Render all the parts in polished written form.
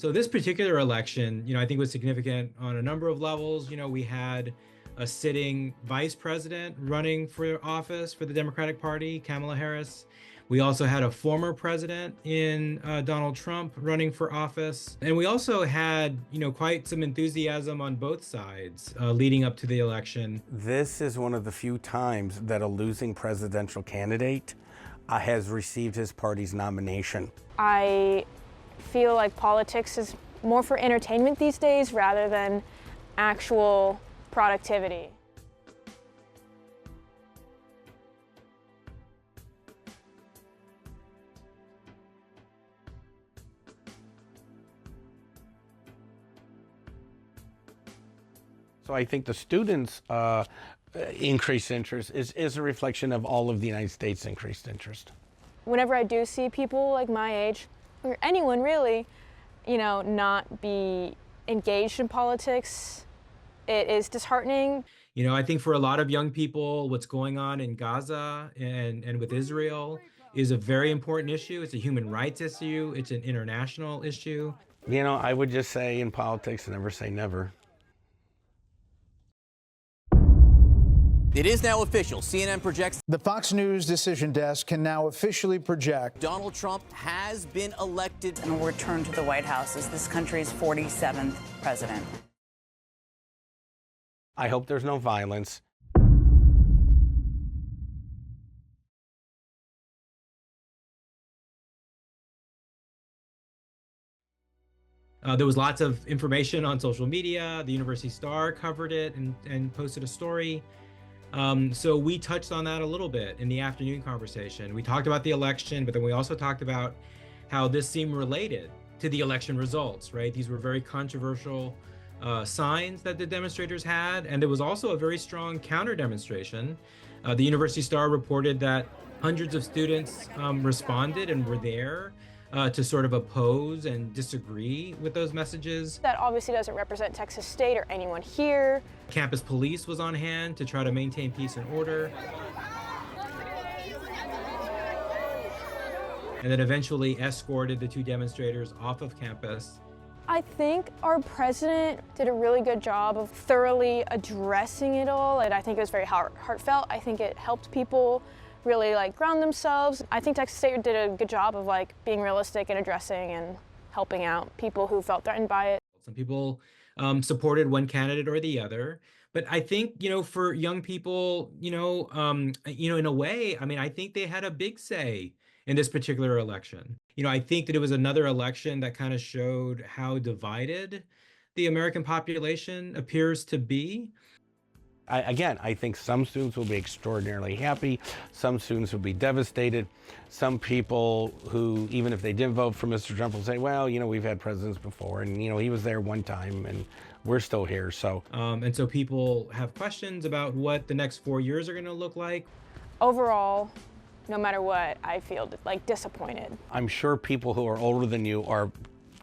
So this particular election, I think was significant on a number of levels. We had a sitting vice president running for office for the Democratic Party, Kamala Harris. We also had a former president in Donald Trump running for office. And we also had, quite some enthusiasm on both sides leading up to the election. This is one of the few times that a losing presidential candidate has received his party's nomination. I feel like politics is more for entertainment these days rather than actual productivity. So I think the students' increased interest is a reflection of all of the United States' increased interest. Whenever I do see people like my age, or anyone really, not be engaged in politics, it is disheartening. I think for a lot of young people, what's going on in Gaza and with Israel is a very important issue. It's a human rights issue. It's an international issue. I would just say in politics, never say never. It is now official. CNN projects the Fox News decision desk can now officially project Donald Trump has been elected and will return to the White House as this country's 47th president. I hope there's no violence. There was lots of information on social media. The University Star covered it and posted a story. So we touched on that a little bit in the afternoon conversation. We talked about the election, but then we also talked about how this seemed related to the election results, right? These were very controversial signs that the demonstrators had, and there was also a very strong counter demonstration. The University Star reported that hundreds of students responded and were there to sort of oppose and disagree with those messages. That obviously doesn't represent Texas State or anyone here. Campus police was on hand to try to maintain peace and order. And then eventually escorted the two demonstrators off of campus. I think our president did a really good job of thoroughly addressing it all, and I think it was very heartfelt. I think it helped people really ground themselves. I think Texas State did a good job of being realistic and addressing and helping out people who felt threatened by it. Some people supported one candidate or the other, but I think for young people, in a way, I think they had a big say in this particular election. I think that it was another election that kind of showed how divided the American population appears to be. I think some students will be extraordinarily happy. Some students will be devastated. Some people who, even if they didn't vote for Mr. Trump, will say, well, we've had presidents before, and, he was there one time, and we're still here, so. And so people have questions about what the next 4 years are going to look like. Overall, no matter what, I feel disappointed. I'm sure people who are older than you are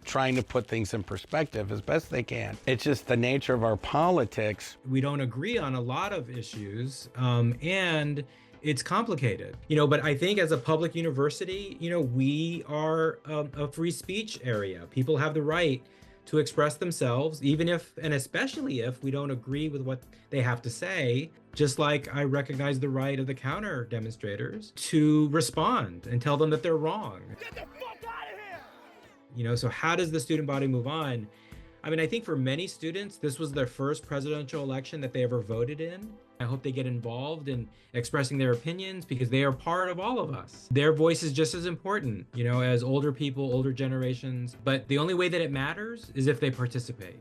trying to put things in perspective as best they can. It's just the nature of our politics. We don't agree on a lot of issues, and it's complicated, but I think as a public university, we are a free speech area. People have the right to express themselves, even if, and especially if, we don't agree with what they have to say, just like I recognize the right of the counter demonstrators to respond and tell them that they're wrong. Get the fuck out of here! So how does the student body move on? I think for many students, this was their first presidential election that they ever voted in. I hope they get involved in expressing their opinions because they are part of all of us. Their voice is just as important, as older people, older generations. But the only way that it matters is if they participate.